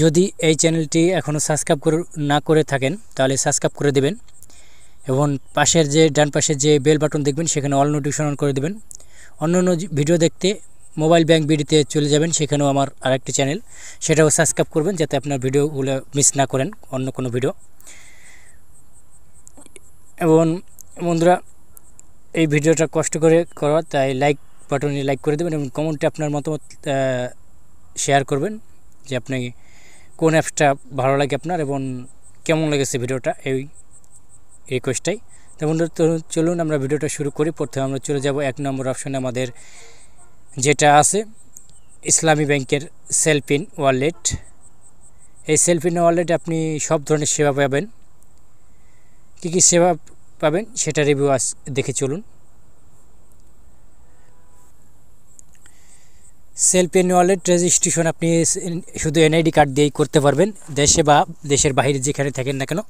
যদি এই চ্যানেলটি এখনও সাবস্ক্রাইব না করে থাকেন তাহলে সাবস্ক্রাইব করে দেবেন এবং পাশের যে ডান পাশে যে বেল বাটন দেখবেন সেখানে অল নোটিফিকেশন অন করে দেবেন। অন্যান্য ভিডিও দেখতে মোবাইল ব্যাংক বিডিতে চলে যাবেন, সেখানেও আমার আরেকটি চ্যানেল, সেটাও সাবস্ক্রাইব করবেন যাতে আপনার ভিডিওগুলো মিস না করেন অন্য কোনো ভিডিও। এবং বন্ধুরা, এই ভিডিওটা কষ্ট করে করা, তাই লাইক বাটনে লাইক করে দেবেন এবং কমেন্টে আপনার মতামত শেয়ার করবেন যে আপনি কোন অ্যাপসটা ভালো লাগে আপনার এবং কেমন লেগেছে ভিডিওটা, এই রিকোয়েস্টটাই। তো বন্ধুরা, চলুন আমরা ভিডিওটা শুরু করি। প্রথমে আমরা চলে যাব 1 নম্বর অপশনে আমাদের যেটা আছে ইসলামী ব্যাংকের সেলফিন ওয়ালেট। এই সেলফিন ওয়ালেটে আপনি সব ধরনের সেবা পাবেন। কী কী সেবা পাবেন সেটা রিভিউ দেখে চলুন। সেলফিন ওয়ালেট রেজিস্ট্রেশন আপনি শুধু এনআইডি কার্ড দিয়েই করতে পারবেন। দেশে বা দেশের বাইরে যেখানে থাকেন না কেন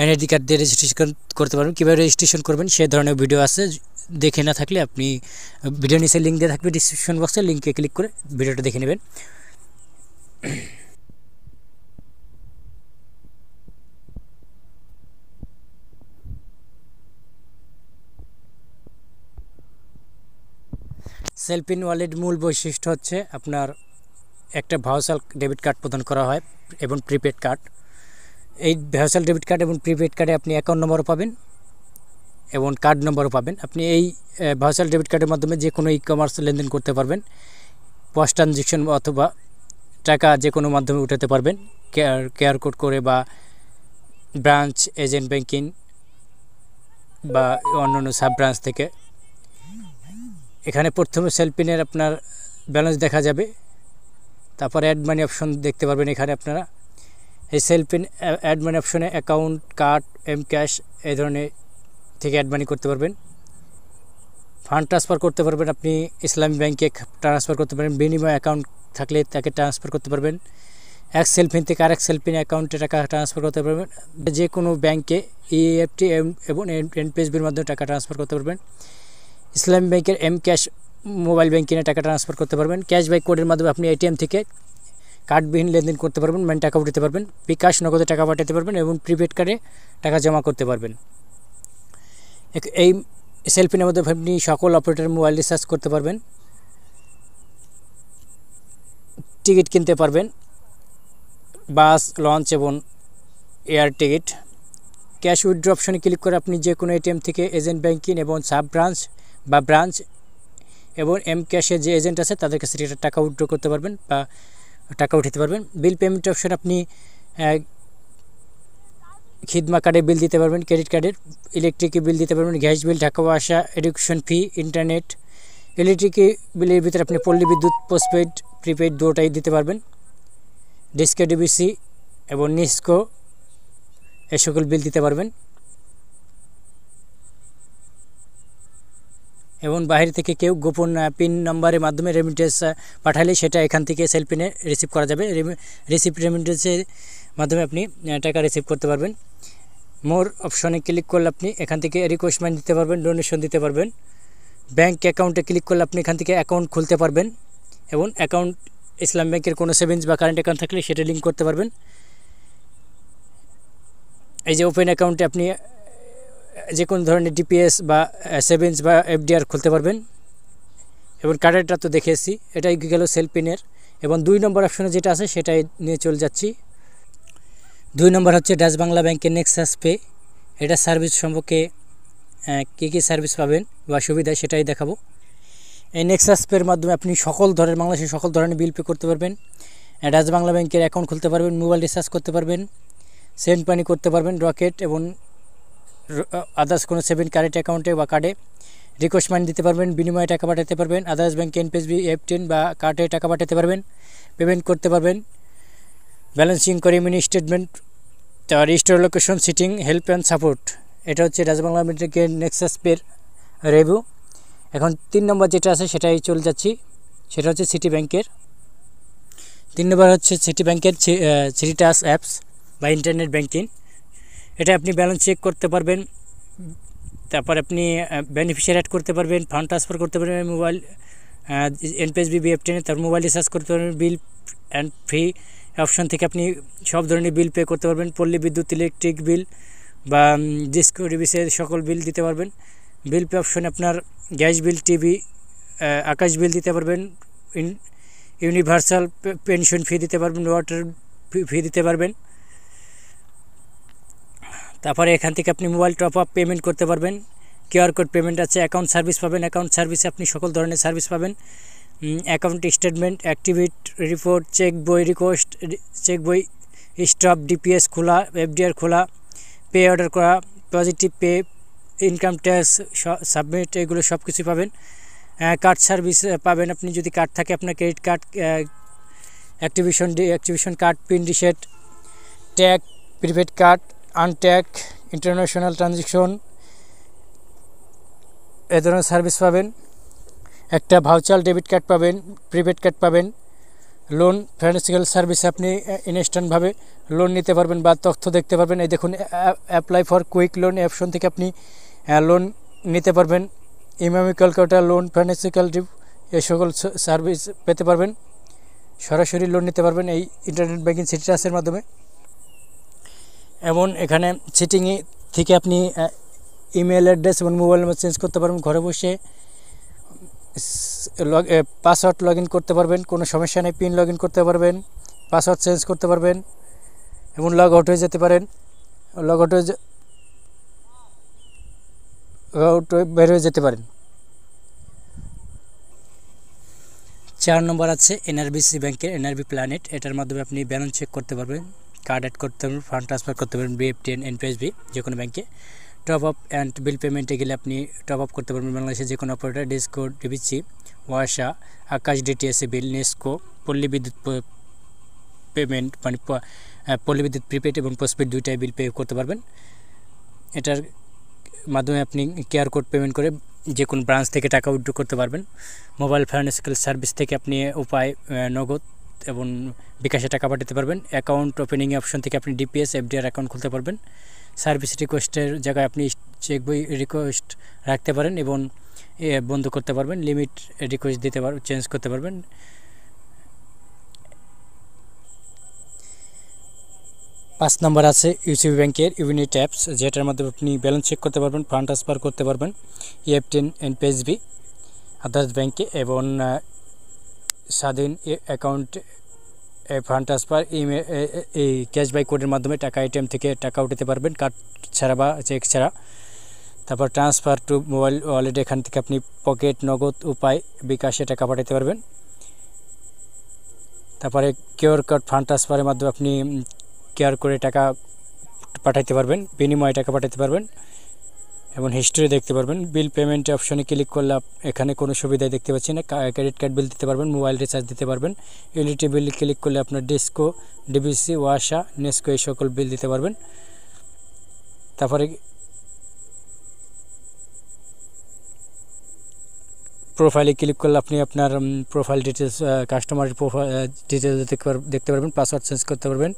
এনআইডি কার্ড দিয়ে রেজিস্ট্রেশন করতে পারবেন। কীভাবে রেজিস্ট্রেশন করবেন সে ধরনের ভিডিও আছে, দেখে না থাকলে আপনি ভিডিও নিচে লিঙ্ক দিয়ে থাকবে ডিসক্রিপশন বক্সে, লিঙ্কে ক্লিক করে ভিডিওটা দেখে নেবেন। সেলফিন ওয়ালেট মূল বৈশিষ্ট্য হচ্ছে আপনার একটা ভার্চুয়াল ডেবিট কার্ড প্রদান করা হয় এবং প্রিপেড কার্ড। এই ভার্চুয়াল ডেবিট কার্ড এবং প্রিপেড কার্ডে আপনি অ্যাকাউন্ট নম্বরও পাবেন এবং কার্ড নম্বরও পাবেন। আপনি এই ভার্চুয়াল ডেবিট কার্ডের মাধ্যমে যে কোনো ই-কমার্স লেনদেন করতে পারবেন, পোস্ট ট্রানজেকশন অথবা টাকা যে কোনো মাধ্যমে উঠাতে পারবেন, কেয়ার কোড করে বা ব্রাঞ্চ এজেন্ট ব্যাংকিং বা অন্যান্য সাব ব্রাঞ্চ থেকে। এখানে প্রথমে সেলফিনের আপনার ব্যালেন্স দেখা যাবে, তারপর অ্যাড মানি অপশন দেখতে পারবেন। এখানে আপনারা এই সেলফিন অ্যাড মানি অপশনে অ্যাকাউন্ট, কার্ড, এম ক্যাশ এই ধরনের থেকে অ্যাড মানি করতে পারবেন। ফান্ড ট্রান্সফার করতে পারবেন, আপনি ইসলামী ব্যাংকে ট্রান্সফার করতে পারবেন। বিনিময় অ্যাকাউন্ট থাকলে তাকে ট্রান্সফার করতে পারবেন। এক সেলফিন থেকে আরেক সেলফিন অ্যাকাউন্টে টাকা ট্রান্সফার করতে পারবেন। যে কোনো ব্যাংকে ইএফটি এবং এনপিএসবির মাধ্যমে টাকা ট্রান্সফার করতে পারবেন। ইসলামী ব্যাংকের এম ক্যাশ মোবাইল ব্যাংকিংয়ে টাকা ট্রান্সফার করতে পারবেন। ক্যাশব্যাক কোডের মাধ্যমে আপনি এটিএম থেকে কার্ডবিহীন লেনদেন করতে পারবেন, মানে টাকা উঠাতে পারবেন। বিকাশ নগদে টাকা পাঠাতে পারবেন এবং প্রিপেড কার্ডে টাকা জমা করতে পারবেন। এই সেলফিনের মধ্যে আপনি সকল অপারেটর মোবাইল রিচার্জ করতে পারবেন, টিকিট কিনতে পারবেন, বাস, লঞ্চ এবং এয়ার টিকিট। ক্যাশ উইথড্র অপশনে ক্লিক করে আপনি যে কোনো এটিএম থেকে এজেন্ট ব্যাংকিং এবং সাব ব্রাঞ্চ বা ব্রাঞ্চ এবং এম ক্যাশের যে এজেন্ট আছে তাদের কাছে টাকা উইথড্র করতে পারবেন বা টাকা উঠাতে পারবেন। বিল পেমেন্ট অপশন আপনি খিদমা কার্ডে বিল দিতে পারবেন, ক্রেডিট কার্ডের ইলেকট্রিকের বিল দিতে পারবেন, গ্যাস বিল, টাকা আসা, এডুকেশন ফি, ইন্টারনেট। ইলেকট্রিক বিলের ভিতরে আপনি পল্লী বিদ্যুৎ, পোস্টপেড, প্রিপেড দুটোটাই দিতে পারবেন। ডিসকো, ডিবিসি এবং নিস্কো এই সকল বিল দিতে পারবেন। এবং বাইরে থেকে কেউ গোপন পিন নাম্বারের মাধ্যমে রেমিটেন্স পাঠালে সেটা এখান থেকে সেলফিনে রিসিভ করা যাবে। রেমিটেন্সের মাধ্যমে আপনি টাকা রিসিভ করতে পারবেন। মোর অপশনে ক্লিক করলে আপনি এখান থেকে রিকোয়েস্ট মানি দিতে পারবেন, ডোনেশন দিতে পারবেন। ব্যাঙ্ক অ্যাকাউন্টে ক্লিক করলে আপনি এখান থেকে অ্যাকাউন্ট খুলতে পারবেন এবং অ্যাকাউন্ট ইসলাম ব্যাংকের কোনো সেভিংস বা কারেন্ট অ্যাকাউন্ট থাকলে সেটা লিঙ্ক করতে পারবেন। এই যে ওপেন অ্যাকাউন্টে আপনি যে কোনো ধরনের ডিপিএস বা সেভিংস বা এফডিআর খুলতে পারবেন এবং কার্ডেরটা তো দেখেছি, এটাই গেল সেলফিনের। এবং 2 নম্বর অপশনে যেটা আছে সেটাই নিয়ে চলে যাচ্ছি। 2 নম্বর হচ্ছে ডাচ বাংলা ব্যাংকের নেক্সাস পে। এটা সার্ভিস সম্পর্কে কী কী সার্ভিস পাবেন বা সুবিধা সেটাই দেখাবো। এই নেক্সাস পের মাধ্যমে আপনি সকল ধরনের বাংলাদেশের সকল ধরনের বিল পে করতে পারবেন, ডাচ বাংলা ব্যাংকের অ্যাকাউন্ট খুলতে পারবেন, মোবাইল রিচার্জ করতে পারবেন, সেন্ড মানি করতে পারবেন, রকেট এবং আদার্স কোনো সেভিং কারেন্ট অ্যাকাউন্টে বা কার্ডে রিকোয়েস্ট মানি দিতে পারবেন, বিনিময়ে টাকা পাঠাতে পারবেন, আদার্স ব্যাংকে এনপিএসবি, এফ10 বা কার্ডে টাকা পাঠাতে পারবেন, পেমেন্ট করতে পারবেন, ব্যালেন্সিং করে mini statement, restore location, setting, help and support. এটা হচ্ছে ডাচ বাংলা ব্যাংকের নেক্সাস পের রিভিউ। এখন 3 নম্বর যেটা আছে সেটাই চলে যাচ্ছি, সেটা হচ্ছে সিটি ব্যাংকের। 3 নম্বর হচ্ছে সিটি ব্যাংকের সিটি টাচ অ্যাপস বা ইন্টারনেট ব্যাংকিং। এটা আপনি ব্যালেন্স চেক করতে পারবেন, তারপর আপনি বেনিফিশিয়ারি অ্যাড করতে পারবেন, ফান্ড ট্রান্সফার করতে পারবেন, মোবাইল এনপিএসবি, এফ10 তার মোবাইল রিচার্জ করতে পারবেন, বিল অ্যান্ড ফি অপশন থেকে আপনি সব ধরনের বিল পে করতে পারবেন। পল্লী বিদ্যুৎ, ইলেকট্রিক বিল বা ডিসকো ডিভিসের সকল বিল দিতে পারবেন। বিল পে অপশনে আপনার গ্যাস বিল, টিভি, আকাশ বিল দিতে পারবেন। ইউনিভার্সাল পেনশন ফি দিতে পারবেন, ওয়াটার ফি দিতে পারবেন। তারপরে এখান থেকে আপনি মোবাইল টপ আপ পেমেন্ট করতে পারবেন। কিউআর কোড পেমেন্ট আছে। অ্যাকাউন্ট সার্ভিস পাবেন। অ্যাকাউন্ট সার্ভিসে আপনি সকল ধরনের সার্ভিস পাবেন। অ্যাকাউন্ট স্টেটমেন্ট, অ্যাক্টিভিট রিপোর্ট, চেক বই রিকোয়েস্ট, চেক বই স্টপ, ডিপিএস খোলা, এফডিআর খোলা, পে অর্ডার করা, positive pay, income tax submit, এগুলো সব কিছু পাবেন। কার্ড সার্ভিস পাবেন। আপনি যদি কার্ড থাকে আপনার credit card, activation card, pin reset, tag, prepaid card, untag, international transaction, এ ধরনের সার্ভিস পাবেন। একটা ভাউচার ডেবিট কার্ড পাবেন, প্রিপেড কার্ড পাবেন। লোন, ফাইন্যান্সিয়াল সার্ভিস আপনি ইনস্ট্যান্টভাবে লোন নিতে পারবেন বা তথ্য দেখতে পারবেন। এই দেখুন, apply for quick loan option থেকে আপনি লোন নিতে পারবেন। ইমামি ক্যালকুলেটর, লোন, ফাইন্যান্সিয়াল এই সকল সার্ভিস পেতে পারবেন। সরাসরি লোন নিতে পারবেন এই ইন্টারনেট ব্যাংকিং সিটিটাসের মাধ্যমে। এবং এখানে সিটিংয়ে থেকে আপনি ইমেল অ্যাড্রেস এবং মোবাইল নাম্বার চেঞ্জ করতে পারবেন। ঘরে বসে পাসওয়ার্ড লগ ইন করতে পারবেন, কোনো সমস্যা নেই। পিন লগ ইন করতে পারবেন, পাসওয়ার্ড চেঞ্জ করতে পারবেন এবং লগ আউট হয়ে যেতে পারেন। লগ আউট হয়ে বের হয়ে যেতে পারেন। 4 নম্বর আছে এনআরবিসি ব্যাংকের এনআরবি প্ল্যানেট। এটার মাধ্যমে আপনি ব্যালেন্স চেক করতে পারবেন, কার্ড অ্যাড করতে পারবেন, ফান্ড ট্রান্সফার করতে পারবেন বিএফটি, এনপিএসবি, যে কোনো ব্যাংকে। টপ আপ অ্যান্ড বিল পেমেন্টে গেলে আপনি টপ আপ করতে পারবেন বাংলাদেশের যে কোনো অপারেটর, ডিসকো, ডিবিসি, ওয়াসা, আকাশ, ডিটিএসসি বিল, নেস্কো, পল্লী বিদ্যুৎ পেমেন্ট, মানে পল্লী বিদ্যুৎ প্রিপেড এবং পোস্টপেড দুইটাই বিল পে করতে পারবেন। এটার মাধ্যমে আপনি কিউআর কোড পেমেন্ট করে যে কোনো ব্রাঞ্চ থেকে টাকা উইথড্র করতে পারবেন। মোবাইল ফাইন্যান্সিয়াল সার্ভিস থেকে আপনি উপায় নগদ এবং বিকাশে টাকা পাঠাতে পারবেন। অ্যাকাউন্ট ওপেনিং অপশন থেকে আপনি ডিপিএস, এফডিআর অ্যাকাউন্ট খুলতে পারবেন। সার্ভিস রিকোয়েস্টের জায়গায় আপনি চেক বই রিকোয়েস্ট রাখতে পারেন এবং বন্ধ করতে পারবেন। লিমিট রিকোয়েস্ট দিতে পারবেন, চেঞ্জ করতে পারবেন। 5 নম্বর আছে ইউসিবি ব্যাংকের ইউনিট অ্যাপস, যেটার মাধ্যমে আপনি ব্যালেন্স চেক করতে পারবেন, ফান্ড ট্রান্সফার করতে পারবেন ইএফটি, এনপিএসবি, আদার্স ব্যাংকে এবং স্বাধীন অ্যাকাউন্ট ফান্ড ট্রান্সফার, এই ক্যাশবাই কোডের মাধ্যমে টাকা এটিএম থেকে টাকা উঠাতে পারবেন, কার্ড ছাড়া বা চেক ছাড়া। তারপর ট্রান্সফার টু মোবাইল ওয়ালেট, এখান থেকে আপনি পকেট, নগদ, উপায়, বিকাশে টাকা পাঠাতে পারবেন। তারপরে কিউআর কোড ফান্ড ট্রান্সফারের মাধ্যমে আপনি কিউআর করে টাকা পাঠাতে পারবেন, বিনিময়ে টাকা পাঠাতে পারবেন এবং হিস্ট্রি দেখতে পারবেন। বিল পেমেন্ট অপশনে ক্লিক করলে এখানে কোনো সুবিধাই দেখতে পাচ্ছি না। ক্রেডিট কার্ড বিল দিতে পারবেন, মোবাইল রিচার্জ দিতে পারবেন। ইউটিলিটি বিল ক্লিক করলে আপনার ডিসকো, ডিবিসি, ওয়াসা, নেস্কো এই সকল বিল দিতে পারবেন। তারপরে প্রোফাইলে ক্লিক করলে আপনি আপনার profile details, customer profile details দেখতে পারবেন। পাসওয়ার্ড চেঞ্জ করতে পারবেন,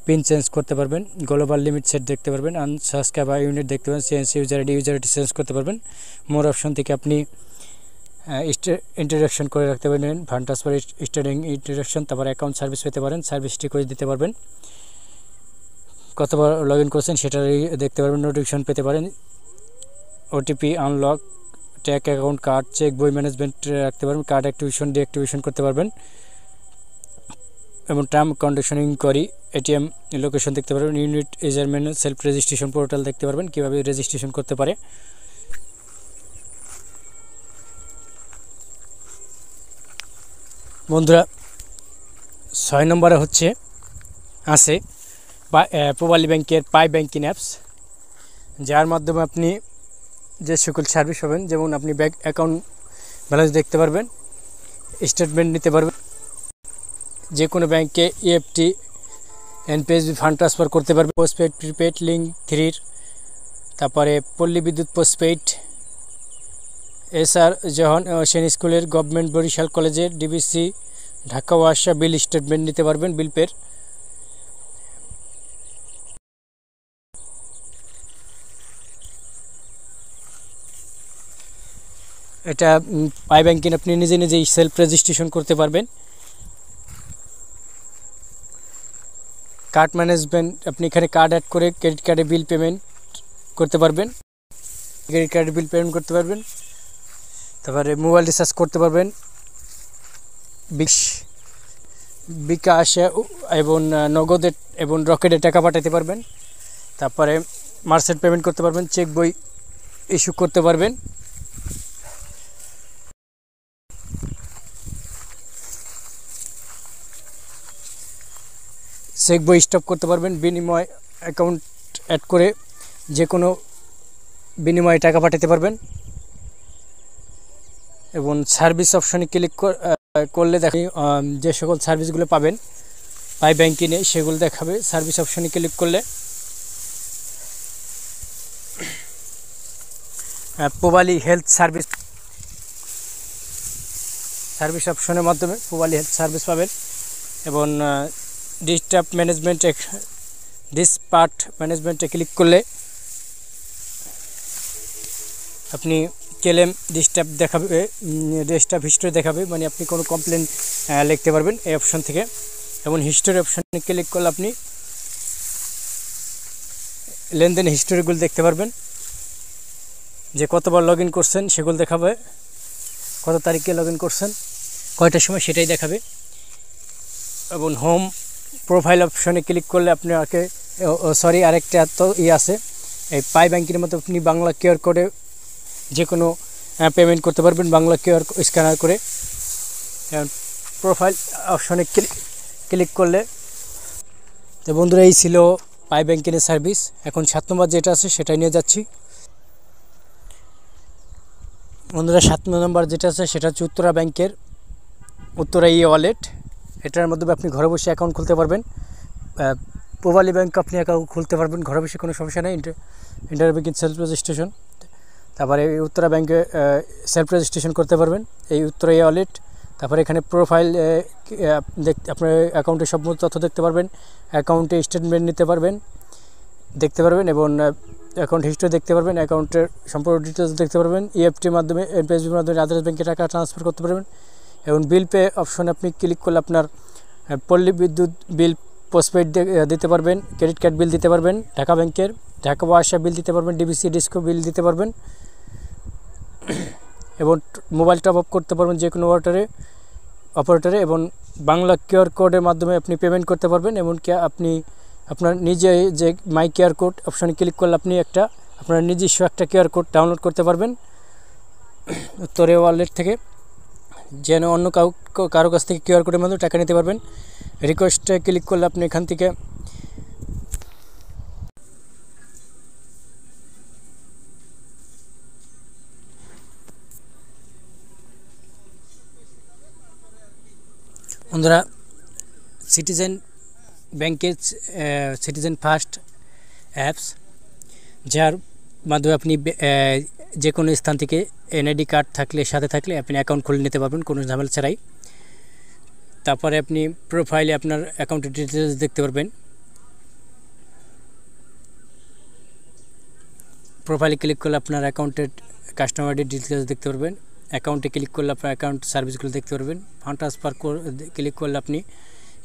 পিন চেঞ্জ করতে পারবেন, গ্লোবাল লিমিট সেট দেখতে পারবেন, আনসাবস্ক্রাইব ইউনিট দেখতে পারবেন, চেঞ্জ ইউজার আইডি চেঞ্জ করতে পারবেন। মোর অপশন থেকে আপনি ইন্ট্রোডাকশন করে রাখতে পারবেন, ফান্ড ট্রান্সফার, স্টার্টিং ইন্ট্রোডাকশন, তারপর অ্যাকাউন্ট সার্ভিস পেতে পারেন, সার্ভিস রিকোয়েস্ট দিতে পারবেন, কতবার লগ ইন করছেন সেটা দেখতে পারবেন, নোটিফিকেশন পেতে পারেন, OTP, unlock, tag, account, card, check বই ম্যানেজমেন্ট রাখতে পারবেন, কার্ড অ্যাক্টিভেশন, ডিঅ্যাক্টিভেশন করতে পারবেন এবং টার্ম কন্ডিশনিং করি, এটিএম লোকেশন দেখতে পারবেন, unit user menu, self registration portal দেখতে পারবেন কীভাবে রেজিস্ট্রেশন করতে পারে। বন্ধুরা 6 নম্বরে আছে পূবালী ব্যাংকের পাই ব্যাংকিং অ্যাপস, যার মাধ্যমে আপনি যে সকল সার্ভিস পাবেন, যেমন আপনি ব্যাংক অ্যাকাউন্ট ব্যালেন্স দেখতে পারবেন, স্টেটমেন্ট নিতে পারবেন, যে কোনো ব্যাংকে ইএফটি, এনপিএসবি ফান্ড ট্রান্সফার করতে পারবেন, পোস্টপেড, প্রিপেড, লিঙ্ক 3, তারপরে পল্লী বিদ্যুৎ পোস্টপেড, এসআর জহন সেন স্কুলের, গভর্নমেন্ট বরিশাল কলেজের, ডিবিসি, ঢাকা ওয়াসা বিল স্টেটমেন্ট নিতে পারবেন বিল পের। এটা পাই ব্যাংকিং আপনি নিজেই সেলফ রেজিস্ট্রেশন করতে পারবেন। কার্ড ম্যানেজমেন্ট, আপনি এখানে কার্ড অ্যাড করে ক্রেডিট কার্ডে বিল পেমেন্ট করতে পারবেন, ক্রেডিট কার্ডে বিল পেমেন্ট করতে পারবেন। তারপরে মোবাইল রিচার্জ করতে পারবেন, বিকাশে এবং নগদে এবং রকেটে টাকা পাঠাতে পারবেন। তারপরে মার্চেন্ট পেমেন্ট করতে পারবেন, চেক বই ইস্যু করতে পারবেন। চেক বই স্টপ করতে পারবেন, বিনিময় অ্যাকাউন্ট অ্যাড করে যে কোনো বিনিময়ে টাকা পাঠাতে পারবেন। এবং সার্ভিস অপশনে ক্লিক করলে দেখি যে সকল সার্ভিসগুলো পাবেন পাই ব্যাংকিংয়ে সেগুলো দেখাবে। সার্ভিস অপশনে ক্লিক করলে পোবালি হেলথ সার্ভিস অপশনের মাধ্যমে পোবালি হেলথ সার্ভিস পাবেন। এবং ডিসপার্ট ম্যানেজমেন্টে ক্লিক করলে আপনি ক্লেম ডিস্টার্ব দেখাবে, ডিস্টার্ব হিস্টোরি দেখাবে, মানে আপনি কোনো কমপ্লেন লিখতে পারবেন এই অপশন থেকে। এবং হিস্টোরি অপশনে ক্লিক করলে আপনি লেনদেন হিস্টোরিগুলো দেখতে পারবেন, যে কতবার লগ ইন করছেন সেগুলো দেখাবে, কত তারিখে লগ ইন করছেন, কয়টার সময় সেটাই দেখাবে। এবং হোম প্রোফাইল অপশনে ক্লিক করলে আপনাকে আরেকটা তো আছে, এই পাই ব্যাংকের মতো আপনি বাংলা কিউআর কোডে যে কোনো পেমেন্ট করতে পারবেন বাংলা কিউআর স্ক্যানার করে। প্রোফাইল অপশনে ক্লিক করলে তো বন্ধুরা এই ছিল পাই ব্যাংকিংয়ের সার্ভিস। এখন 7 নম্বর যেটা আছে সেটাই নিয়ে যাচ্ছি বন্ধুরা। 7 নম্বর যেটা আছে সেটা হচ্ছে উত্তরা ব্যাংকের উত্তরা ওয়ালেট। এটার মাধ্যমে আপনি ঘরে বসে অ্যাকাউন্ট খুলতে পারবেন। পোবালি ব্যাংক আপনি অ্যাকাউন্ট খুলতে পারবেন ঘরে বসে, কোনো সমস্যা নেই। ইন্টার ব্যাংকিং সেলফ রেজিস্ট্রেশন, তারপরে এই উত্তরা ব্যাংকে সেলফ রেজিস্ট্রেশন করতে পারবেন এই উত্তরা ওয়ালেট। তারপরে এখানে প্রোফাইল আপনার অ্যাকাউন্টের সব তথ্য দেখতে পারবেন, অ্যাকাউন্টে স্টেটমেন্ট দেখতে পারবেন এবং অ্যাকাউন্ট হিস্ট্রি দেখতে পারবেন, অ্যাকাউন্টের সম্পূর্ণ ডিটেলস দেখতে পারবেন। ইএফটির মাধ্যমে এনপিএসবির মাধ্যমে আদার্স ব্যাংকে টাকা ট্রান্সফার করতে পারবেন। এবং বিল পে অপশনে আপনি ক্লিক করলে আপনার পল্লী বিদ্যুৎ বিল পোস্টপেড দিতে পারবেন, ক্রেডিট কার্ড বিল দিতে পারবেন, ঢাকা ব্যাংকের ঢাকা ওয়াসা বিল দিতে পারবেন, ডিবিসি ডিসকো বিল দিতে পারবেন। এবং মোবাইল টপ আপ করতে পারবেন যে কোনো অপারেটরে। এবং বাংলা কিউআর কোডের মাধ্যমে আপনি পেমেন্ট করতে পারবেন। এমনকি আপনি আপনার নিজে যে মাই কিউআর কোড অপশনে ক্লিক করলে আপনি আপনার নিজস্ব একটা কিউআর কোড ডাউনলোড করতে পারবেন উত্তরা ওয়ালেট থেকে, যেন অন্য কারো কাছ থেকে কিউআর কোডের মাধ্যমে টাকা নিতে পারবেন। রিকোয়েস্টে ক্লিক করলে আপনি এখান থেকে বন্ধুরা সিটিজেন ব্যাংকের সিটিজেন ফার্স্ট অ্যাপস, যার মাধ্যমে আপনি যে কোনো স্থান থেকে এনআইডি কার্ড সাথে থাকলে আপনি অ্যাকাউন্ট খুলে নিতে পারবেন কোনো ঝামেলা ছাড়াই। তারপরে আপনি প্রোফাইলে আপনার অ্যাকাউন্টের ডিটেলস দেখতে পারবেন। প্রোফাইলে ক্লিক করলে আপনার অ্যাকাউন্টের কাস্টমার ডিটেলস দেখতে পারবেন। অ্যাকাউন্টে ক্লিক করলে আপনার অ্যাকাউন্ট সার্ভিসগুলো দেখতে পারবেন। ফান্ড ট্রান্সফার ক্লিক করলে আপনি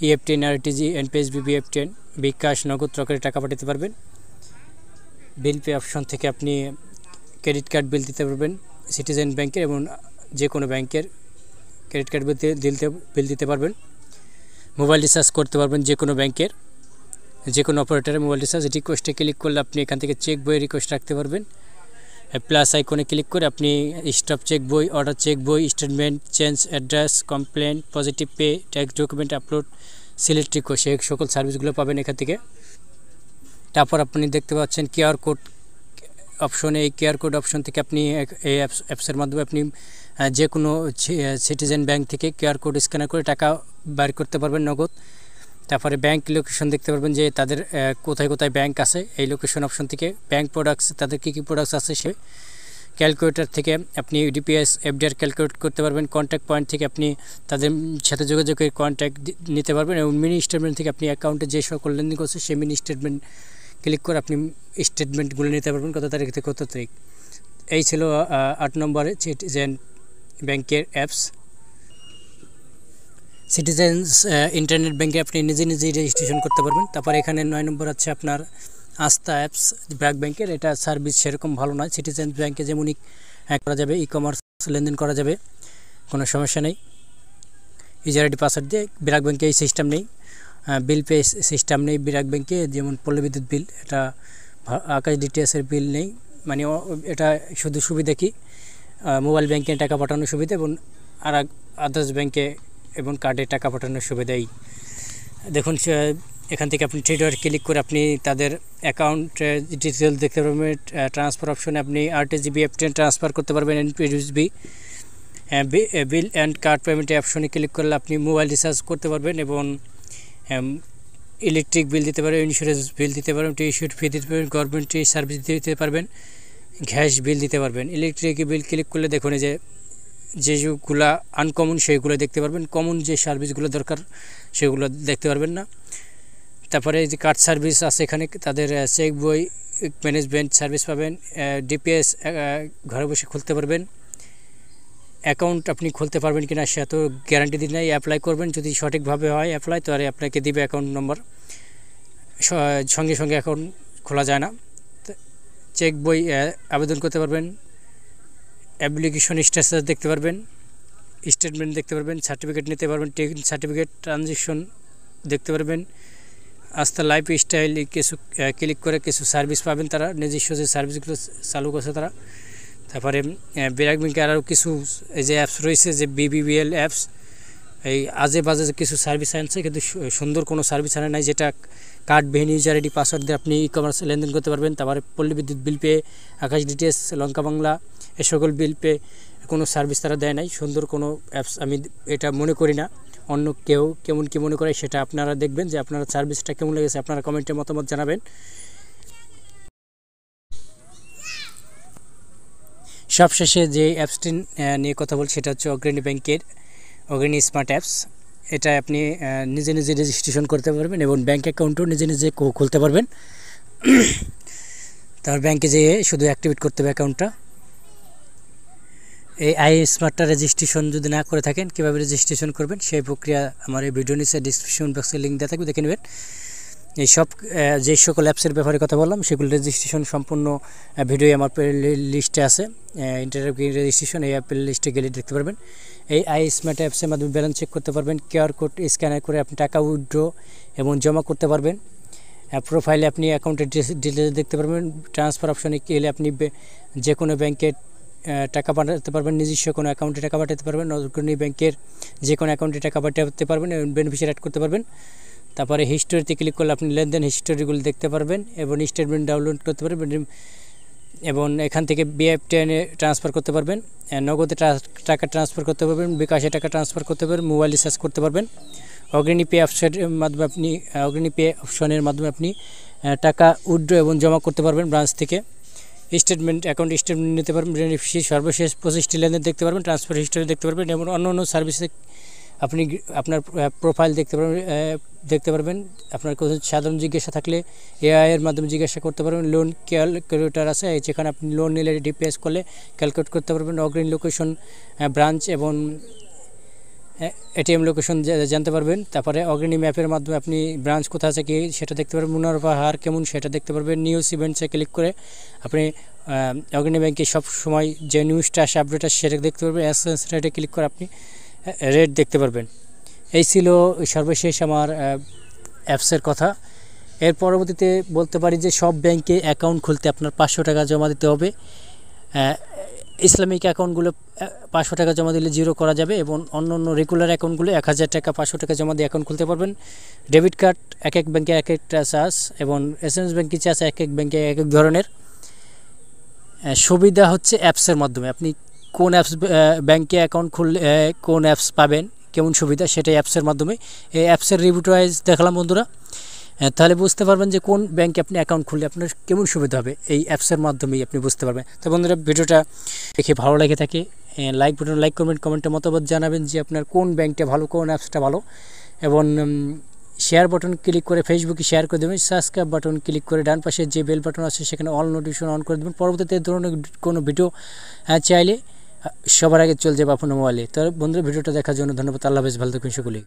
ইএফটিএন, আরটিজি, এনপিএসবি, বিএফটিএন, বিকাশ, নগদ রকেটে টাকা পাঠাতে পারবেন। বিল পে অপশন থেকে আপনি ক্রেডিট কার্ড বিল দিতে পারবেন সিটিজেন ব্যাংকের এবং যে কোনো ব্যাংকের ক্রেডিট কার্ড বিল দিতে পারবেন। মোবাইল রিচার্জ করতে পারবেন যে কোনো ব্যাংকের যে কোনো অপারেটরের মোবাইল রিচার্জ। রিকোয়েস্টে ক্লিক করলে আপনি এখান থেকে চেক বইয়ের রিকোয়েস্ট রাখতে পারবেন। প্লাস আইকনে ক্লিক করে আপনি স্টপ চেক বই, অর্ডার চেক বই, statement, change address, complain, positive pay, tax document upload, select request, সেই সকল সার্ভিসগুলো পাবেন এখান থেকে। তারপর আপনি দেখতে পাচ্ছেন কিউআর কোড অপশনে, এই কিউআর কোড অপশন থেকে আপনি এই অ্যাপসের মাধ্যমে আপনি যে কোনো সিটিজেন ব্যাংক থেকে কিউআর কোড স্ক্যানার করে টাকা বের করতে পারবেন নগদ। তারপরে ব্যাংক লোকেশন দেখতে পারবেন যে তাদের কোথায় কোথায় ব্যাংক আছে, এই লোকেশন অপশন থেকে ব্যাংক প্রোডাক্টস, তাদের কী কী প্রোডাক্টস আছে সে ক্যালকুলেটর থেকে আপনি ডিপিএস এফডিআর ক্যালকুলেট করতে পারবেন। কন্ট্যাক্ট পয়েন্ট থেকে আপনি তাদের সাথে যোগাযোগের কন্ট্যাক্ট নিতে পারবেন। এবং মিনি স্টেটমেন্ট থেকে আপনি অ্যাকাউন্টে যে সকল লেনদেন করছে সেই মিনি স্টেটমেন্ট ক্লিক করে আপনি স্টেটমেন্টগুলো নিতে পারবেন কত তারিখ থেকে কত তারিখ। এই ছিল 8 নম্বরে সিটিজেন ব্যাংকের অ্যাপস। সিটিজেন্স ইন্টারনেট ব্যাঙ্কে আপনি নিজে নিজেই রেজিস্ট্রেশন করতে পারবেন। তারপর এখানে 9 নম্বর আছে আপনার আস্থা অ্যাপস ব্র্যাক ব্যাংকের। এটা সার্ভিস সেরকম ভালো নয়। সিটিজেন্স ব্যাঙ্কে যেমনই করা যাবে, ই কমার্স লেনদেন করা যাবে, কোনো সমস্যা নেই। ইউজার আইডি পাসওয়ার্ড দিয়ে। ব্র্যাক ব্যাঙ্কে এই সিস্টেম নেই, বিল পে সিস্টেম নেই ব্র্যাক ব্যাঙ্কে। যেমন পল্লী বিদ্যুৎ বিল, এটা আকাশ ডিটিএসের বিল নেই। মানে এটা শুধু সুবিধা কি, মোবাইল ব্যাঙ্কে টাকা পাঠানোর সুবিধা এবং আদার্স ব্যাঙ্কে এবং কার্ডে টাকা পাঠানোর সুবিধাই। দেখুন এখান থেকে আপনি ট্রেডার ক্লিক করে আপনি তাদের অ্যাকাউন্ট ডিটেল দেখতে পারবেন। ট্রান্সফার অপশনে আপনি আরটিজিবি এফটিএন ট্রান্সফার করতে পারবেন, এনপিডিউসবি বিল অ্যান্ড কার্ড পেমেন্ট অপশনে ক্লিক করলে আপনি মোবাইল রিচার্জ করতে পারবেন এবং ইলেকট্রিক বিল দিতে পারবেন, ইন্স্যুরেন্স বিল দিতে পারবেন, টিউশন ফি দিতে পারবেন, গভর্নমেন্ট সার্ভিস দিতে পারবেন, গ্যাস বিল দিতে পারবেন। ইলেকট্রিক বিল ক্লিক করলে দেখুন যেগুলো আনকমন সেইগুলো দেখতে পারবেন, কমন যে সার্ভিসগুলো দরকার সেগুলো দেখতে পারবেন না। তারপরে যে কার্ড সার্ভিস আছে এখানে, তাদের চেক বই ম্যানেজমেন্ট সার্ভিস পাবেন, ডিপিএস ঘরে বসে খুলতে পারবেন। অ্যাকাউন্ট আপনি খুলতে পারবেন কিনা সে তো গ্যারান্টি দিন নাই। অ্যাপ্লাই করবেন, যদি সঠিকভাবে হয় অ্যাপ্লাই, তো আর আপনাকে দিবে অ্যাকাউন্ট নম্বর। সঙ্গে সঙ্গে অ্যাকাউন্ট খোলা যায় না। চেক বই আবেদন করতে পারবেন, অ্যাপ্লিকেশন স্ট্যাটাস দেখতে পারবেন, স্টেটমেন্ট দেখতে পারবেন, সার্টিফিকেট নিতে পারবেন, সার্টিফিকেট ট্রানজেকশন দেখতে পারবেন। আস্থা লাইফ স্টাইল কিছু ক্লিক করে কিছু সার্ভিস পাবেন, তারা নিজস্ব যে সার্ভিসগুলো চালু করছে তারা। তারপরে ব্র্যাক ব্যাংকের আরও কিছু এই যে অ্যাপস রয়েছে, যে বিবিবিএল অ্যাপস, এই আজে বাজে কিছু সার্ভিস আনছে কিন্তু সুন্দর কোনো সার্ভিস আনে নাই, যেটা কার্ডবিহীন ইউজার আইডি পাসওয়ার্ড দিয়ে আপনি ই কমার্স লেনদেন করতে পারবেন। তারপরে পল্লী বিদ্যুৎ বিল পে, আকাশ ডিটিএস, লঙ্কা বাংলা, এ সকল বিল পে কোনো সার্ভিস তারা দেয় নাই। সুন্দর কোনো অ্যাপস আমি এটা মনে করি না। অন্য কেউ কেমন কী মনে করে সেটা আপনারা দেখবেন, যে আপনারা সার্ভিসটা কেমন লেগেছে আপনারা কমেন্টে মতামত জানাবেন। সবশেষে যে অ্যাপসটি নিয়ে কথা বলছি সেটা হচ্ছে অগ্রণী ব্যাংকের অগ্রণী স্মার্ট অ্যাপস। এটা আপনি নিজে নিজে রেজিস্ট্রেশন করতে পারবেন এবং ব্যাঙ্ক অ্যাকাউন্টও নিজে নিজে খুলতে পারবেন। তারপর ব্যাংকে যেয়ে শুধু অ্যাক্টিভেট করতে হবে অ্যাকাউন্টটা। এই স্মার্টটা রেজিস্ট্রেশন যদি না করে থাকেন, কীভাবে রেজিস্ট্রেশন করবেন সেই প্রক্রিয়া আমার এই ভিডিও নিচে ডিসক্রিপশন বক্সে লিঙ্ক দেওয়া থাকবে, দেখে নেবেন। এই সব যে সকল অ্যাপসের ব্যাপারে কথা বললাম সেগুলো রেজিস্ট্রেশন সম্পূর্ণ ভিডিও আমার লিস্টে আছে। ইন্টারনেট রেজিস্ট্রেশন এই অ্যাপের লিস্টে গেলে দেখতে পারবেন। এই স্মার্ট অ্যাপসের মাধ্যমে ব্যালেন্স চেক করতে পারবেন, কিউআর কোড স্ক্যানার করে আপনি টাকা উইথড্র এবং জমা করতে পারবেন। প্রোফাইলে আপনি অ্যাকাউন্টের ডিটেলস দেখতে পারবেন। ট্রান্সফার অপশনে গেলে আপনি যে কোনো ব্যাংকে টাকা পাঠাতে পারবেন, নিজস্ব কোনো অ্যাকাউন্টে টাকা পাঠাতে পারবেন, অগ্রণী ব্যাংকের যে কোনো অ্যাকাউন্টে টাকা পাঠাতে পারবেন এবং বেনিফিশিয়ারি অ্যাড করতে পারবেন। তারপরে হিস্টোরিতে ক্লিক করলে আপনি লেনদেন হিস্টোরিগুলো দেখতে পারবেন এবং স্টেটমেন্ট ডাউনলোড করতে পারবেন এবং এখান থেকে বিএফটিএনে ট্রান্সফার করতে পারবেন, নগদে টাকা ট্রান্সফার করতে পারবেন, বিকাশে টাকা ট্রান্সফার করতে পারবেন, মোবাইল রিচার্জ করতে পারবেন। অগ্রণী পে অপশনের মাধ্যমে আপনি টাকা উইথড্র এবং জমা করতে পারবেন ব্রাঞ্চ থেকে। স্টেটমেন্ট অ্যাকাউন্ট স্টেটমেন্ট নিতে পারবেন, বেনিফিশিয়ারি সর্বশেষ 25টি লেনদেন দেখতে পারবেন, ট্রান্সফার হিস্টোরি দেখতে পারবেন এবং অন্য সার্ভিসে আপনি আপনার প্রোফাইল দেখতে পারবেন। আপনার কোনো সাধারণ জিজ্ঞাসা থাকলে এআই এর মাধ্যমে জিজ্ঞাসা করতে পারবেন। লোন ক্যালকুলেটর আছে, যেখানে আপনি লোন নিলে ডিপিএস করলে ক্যালকুলেট করতে পারবেন। অগ্রণী লোকেশন ব্রাঞ্চ এবং এটিএম লোকেশন জানতে পারবেন। তারপরে অগ্রণী ম্যাপের মাধ্যমে আপনি ব্রাঞ্চ কোথায় আছে কি সেটা দেখতে পারবেন, মুনাফা হার কেমন সেটা দেখতে পারবেন। নিউজ ইভেন্টসে ক্লিক করে আপনি অগ্রণী ব্যাংকে সব সময় যে নিউজটা আসে আপডেট আসে সেটা দেখতে পারবেন। এসএস রেটে ক্লিক করে আপনি রেট দেখতে পারবেন। এই ছিল সর্বশেষ আমার অ্যাপসের কথা। এর পরবর্তীতে বলতে পারি যে সব ব্যাংকে অ্যাকাউন্ট খুলতে আপনার 500 টাকা জমা দিতে হবে। ইসলামিক অ্যাকাউন্টগুলো 500 টাকা জমা দিলে জিরো করা যাবে এবং অন্য রেগুলার অ্যাকাউন্টগুলো 1000 টাকা 500 টাকা জমা দিয়ে অ্যাকাউন্ট খুলতে পারবেন। ডেবিট কার্ড এক এক ব্যাংকে এক একটা চার্জ এবং এসএমএস ব্যাংকে চার্জ এক এক ব্যাংকে এক এক ধরনের। সুবিধা হচ্ছে অ্যাপসের মাধ্যমে আপনি কোন অ্যাপস ব্যাংকে অ্যাকাউন্ট খুললে কোন অ্যাপস পাবেন, কেমন সুবিধা সেটাই অ্যাপসের মাধ্যমে। এই অ্যাপসের রিভিউ ওয়াইজ দেখালাম বন্ধুরা, তাহলে বুঝতে পারবেন যে কোন ব্যাংকে আপনি অ্যাকাউন্ট খুললে আপনার কেমন সুবিধা হবে, এই অ্যাপসের মাধ্যমেই আপনি বুঝতে পারবেন। তো বন্ধুরা ভিডিওটা দেখে ভালো লেগে থাকে লাইক বাটন লাইক করবেন, কমেন্টে মতামত জানাবেন যে আপনার কোন ব্যাংকটা ভালো, কোন অ্যাপসটা ভালো এবং শেয়ার বাটন ক্লিক করে ফেসবুকে শেয়ার করে দেবেন। সাবস্ক্রাইব বাটন ক্লিক করে ডান পাশে যে বেল বাটন আছে সেখানে অল নোটিফিকেশন অন করে দেবেন। পরবর্তীতে ধরনের কোনো ভিডিও চাইলে সবার আগে চলে যাবে আপনার মোবাইলে। তো বন্ধুরা ভিডিওটা দেখার জন্য ধন্যবাদ। আল্লাহ হাফেজ, ভালো থাকুন সকলেই।